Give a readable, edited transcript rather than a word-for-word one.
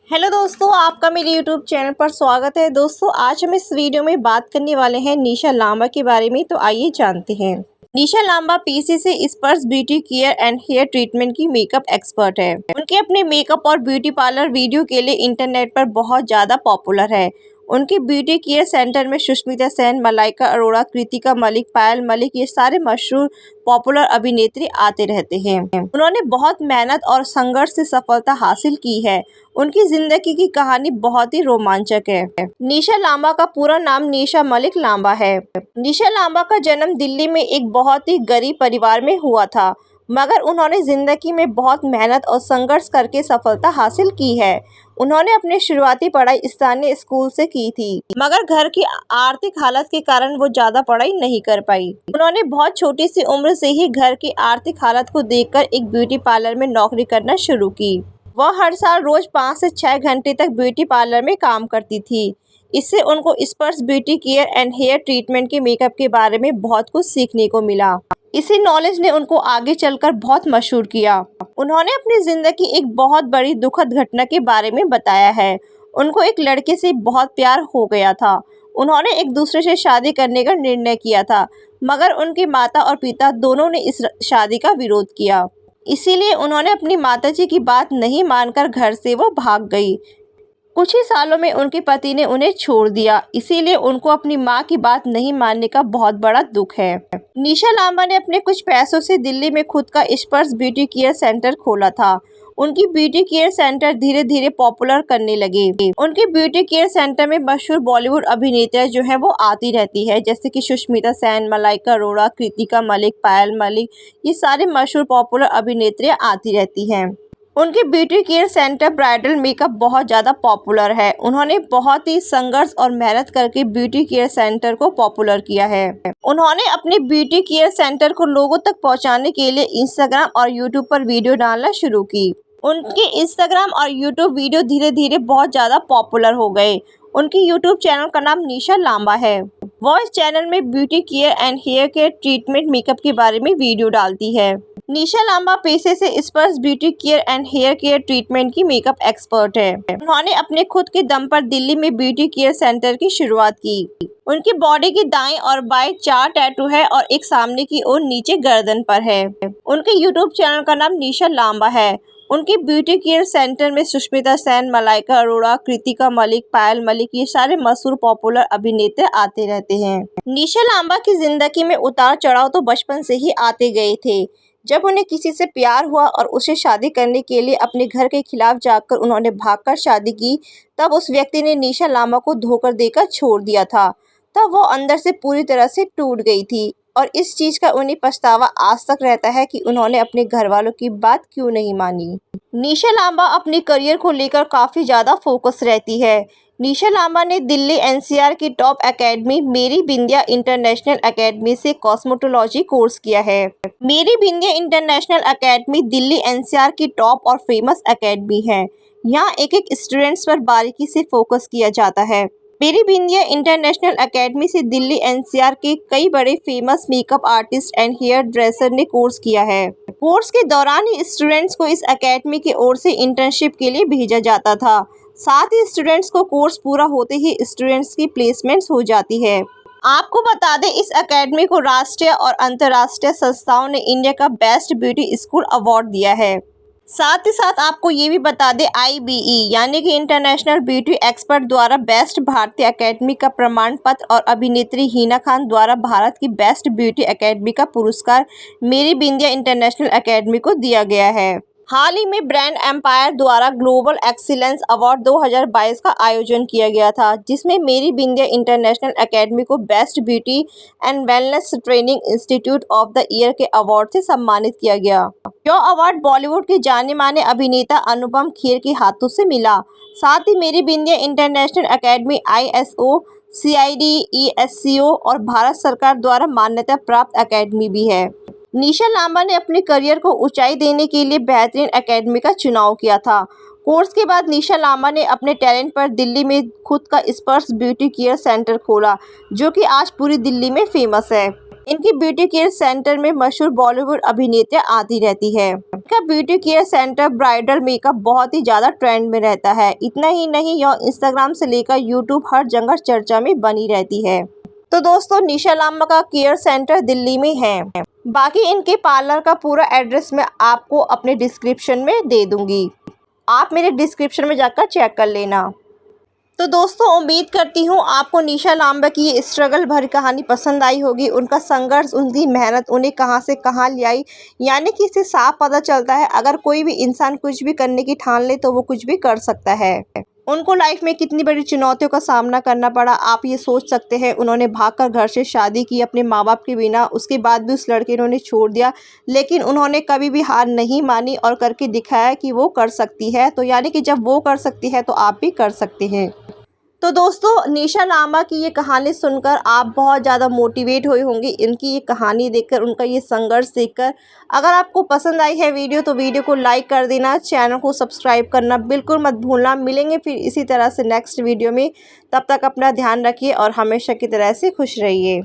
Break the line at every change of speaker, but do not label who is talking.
Hello दोस्तों, आपका मेरे यूट्यूब चैनल पर स्वागत है। दोस्तों, आज हम इस वीडियो में बात करने वाले हैं निशा लांबा के बारे में। तो आइए जानते हैं। निशा लांबा पेशे से Sparsh beauty care and hair treatment की मेकअप एक्सपर्ट है। उनके अपने मेकअप और ब्यूटी पार्लर वीडियो के लिए इंटरनेट पर बहुत ज़्यादा पॉपुलर है। उनके ब्यूटी केयर सेंटर में सुष्मिता सेन, मलाइका अरोड़ा, कृतिका मलिक, पायल मलिक, ये सारे मशहूर पॉपुलर अभिनेत्री आते रहते हैं। उन्होंने बहुत मेहनत और संघर्ष से सफलता हासिल की है। उनकी जिंदगी की कहानी बहुत ही रोमांचक है। निशा लांबा का पूरा नाम निशा मलिक लांबा है। निशा लांबा का जन्म दिल्ली में एक बहुत ही गरीब परिवार में हुआ था, मगर उन्होंने जिंदगी में बहुत मेहनत और संघर्ष करके सफलता हासिल की है। उन्होंने अपनी शुरुआती पढ़ाई स्थानीय स्कूल से की थी, मगर घर की आर्थिक हालत के कारण वो ज्यादा पढ़ाई नहीं कर पाई। उन्होंने बहुत छोटी सी उम्र से ही घर की आर्थिक हालत को देखकर एक ब्यूटी पार्लर में नौकरी करना शुरू की। वह हर साल रोज 5 से 6 घंटे तक ब्यूटी पार्लर में काम करती थी। इससे उनको Sparsh beauty care and hair treatment के मेकअप के बारे में बहुत कुछ सीखने को मिला। इसी नॉलेज ने उनको आगे चलकर बहुत मशहूर किया। उन्होंने अपनी जिंदगी एक बहुत बड़ी दुखद घटना के बारे में बताया है। उनको एक लड़के से बहुत प्यार हो गया था। उन्होंने एक दूसरे से शादी करने का निर्णय किया था, मगर उनके माता और पिता दोनों ने इस शादी का विरोध किया। इसीलिए उन्होंने अपनी माताजी की बात नहीं मानकर घर से वो भाग गई। कुछ ही सालों में उनके पति ने उन्हें छोड़ दिया, इसीलिए उनको अपनी मां की बात नहीं मानने का बहुत बड़ा दुख है। निशा लांबा ने अपने कुछ पैसों से दिल्ली में खुद का स्पर्श ब्यूटी केयर सेंटर खोला था। उनकी ब्यूटी केयर सेंटर धीरे धीरे पॉपुलर करने लगे। उनके ब्यूटी केयर सेंटर में मशहूर बॉलीवुड अभिनेत्रियां जो है वो आती रहती है, जैसे कि सुष्मिता सेन, मलाइका अरोड़ा, कृतिका मलिक, पायल मलिक, ये सारे मशहूर पॉपुलर अभिनेत्रियां आती रहती हैं। उनके beauty care centre bridal makeup बहुत ज़्यादा पॉपुलर है। उन्होंने बहुत ही संघर्ष और मेहनत करके ब्यूटी केयर सेंटर को पॉपुलर किया है। उन्होंने अपने ब्यूटी केयर सेंटर को लोगों तक पहुंचाने के लिए इंस्टाग्राम और यूट्यूब पर वीडियो डालना शुरू की। उनके इंस्टाग्राम और यूट्यूब वीडियो धीरे धीरे बहुत ज़्यादा पॉपुलर हो गए। उनकी यूट्यूब चैनल का नाम निशा लांबा है। वो इस चैनल में beauty care and hair care treatment makeup के बारे में वीडियो डालती है। निशा लांबा पेशे से Sparsh beauty care and hair care treatment की मेकअप एक्सपर्ट है। उन्होंने अपने खुद के दम पर दिल्ली में ब्यूटी केयर सेंटर की शुरुआत की। उनकी बॉडी की दाएं और बाएं 4 टैटू है और एक सामने की ओर नीचे गर्दन पर है। उनके यूट्यूब चैनल का नाम निशा लांबा है। उनके ब्यूटी केयर सेंटर में सुष्मिता सेन, मलाइका अरोड़ा, कृतिका मलिक, पायल मलिक, ये सारे मशहूर पॉपुलर अभिनेत्री आते रहते हैं। निशा लांबा की जिंदगी में उतार चढ़ाव तो बचपन से ही आते गए थे। जब उन्हें किसी से प्यार हुआ और उसे शादी करने के लिए अपने घर के खिलाफ जाकर उन्होंने भागकर शादी की, तब उस व्यक्ति ने निशा लांबा को धोखा देकर छोड़ दिया था। तब वो अंदर से पूरी तरह से टूट गई थी और इस चीज का उन्हें पछतावा आज तक रहता है कि उन्होंने अपने घर वालों की बात क्यों नहीं मानी। निशा लांबा अपने करियर को लेकर काफी ज्यादा फोकस रहती है। निशा लांबा ने दिल्ली एनसीआर की टॉप एकेडमी मेरी बिंदिया इंटरनेशनल एकेडमी से कॉस्मेटोलॉजी कोर्स किया है। मेरी Bindiya international academy Delhi NCR की टॉप और फेमस एकेडमी है। यहाँ एक एक स्टूडेंट्स पर बारीकी से फोकस किया जाता है। मेरी बिंदिया इंटरनेशनल एकेडमी से दिल्ली एनसीआर के कई बड़े famous makeup artist and hairdresser ने कोर्स किया है। कोर्स के दौरान ही स्टूडेंट्स को इस एकेडमी की ओर से इंटर्नशिप के लिए भेजा जाता था। साथ ही स्टूडेंट्स को कोर्स पूरा होते ही स्टूडेंट्स की प्लेसमेंट्स हो जाती है। आपको बता दें, इस एकेडमी को राष्ट्रीय और अंतर्राष्ट्रीय संस्थाओं ने इंडिया का बेस्ट ब्यूटी स्कूल अवार्ड दिया है। साथ ही साथ आपको ये भी बता दें, IBE यानी कि इंटरनेशनल ब्यूटी एक्सपर्ट द्वारा बेस्ट भारतीय एकेडमी का प्रमाण पत्र और अभिनेत्री हिना खान द्वारा भारत की बेस्ट ब्यूटी एकेडमी का पुरस्कार मेरी बिंदिया इंटरनेशनल एकेडमी को दिया गया है। हाल ही में ब्रांड एम्पायर द्वारा ग्लोबल एक्सीलेंस अवार्ड 2022 का आयोजन किया गया था, जिसमें मेरी बिंदिया इंटरनेशनल एकेडमी को best beauty and wellness training institute of the year के अवार्ड से सम्मानित किया गया। यह अवार्ड बॉलीवुड के जाने माने अभिनेता अनुपम खेर के हाथों से मिला। साथ ही मेरी Bindiya international academy ISO, CID, ESCO और भारत सरकार द्वारा मान्यता प्राप्त एकेडमी भी है। निशा लांबा ने अपने करियर को ऊंचाई देने के लिए बेहतरीन एकेडमी का चुनाव किया था। कोर्स के बाद निशा लांबा ने अपने टैलेंट पर दिल्ली में खुद का स्पर्श ब्यूटी केयर सेंटर खोला, जो कि आज पूरी दिल्ली में फेमस है। इनकी ब्यूटी केयर सेंटर में मशहूर बॉलीवुड अभिनेत्रियां आती रहती है। का beauty care centre bridal makeup बहुत ही ज़्यादा ट्रेंड में रहता है। इतना ही नहीं, यह इंस्टाग्राम से लेकर यूट्यूब हर जगह चर्चा में बनी रहती है। तो दोस्तों, निशा लांबा का केयर सेंटर दिल्ली में है। बाकी इनके पार्लर का पूरा एड्रेस मैं आपको अपने डिस्क्रिप्शन में दे दूंगी, आप मेरे डिस्क्रिप्शन में जाकर चेक कर लेना। तो दोस्तों, उम्मीद करती हूँ आपको निशा लांबा की ये स्ट्रगल भरी कहानी पसंद आई होगी। उनका संघर्ष, उनकी मेहनत उन्हें कहाँ से कहाँ ले आई, यानी कि इससे साफ पता चलता है अगर कोई भी इंसान कुछ भी करने की ठान ले तो वो कुछ भी कर सकता है। उनको लाइफ में कितनी बड़ी चुनौतियों का सामना करना पड़ा, आप ये सोच सकते हैं। उन्होंने भागकर घर से शादी की अपने माँ बाप के बिना, उसके बाद भी उस लड़के ने उन्हें छोड़ दिया, लेकिन उन्होंने कभी भी हार नहीं मानी और करके दिखाया कि वो कर सकती है। तो यानी कि जब वो कर सकती है तो आप भी कर सकते हैं। तो दोस्तों, निशा लांबा की ये कहानी सुनकर आप बहुत ज़्यादा मोटिवेट हुए होंगे, इनकी ये कहानी देखकर, उनका ये संघर्ष देखकर। अगर आपको पसंद आई है वीडियो तो वीडियो को लाइक कर देना, चैनल को सब्सक्राइब करना बिल्कुल मत भूलना। मिलेंगे फिर इसी तरह से नेक्स्ट वीडियो में, तब तक अपना ध्यान रखिए और हमेशा की तरह से खुश रहिए।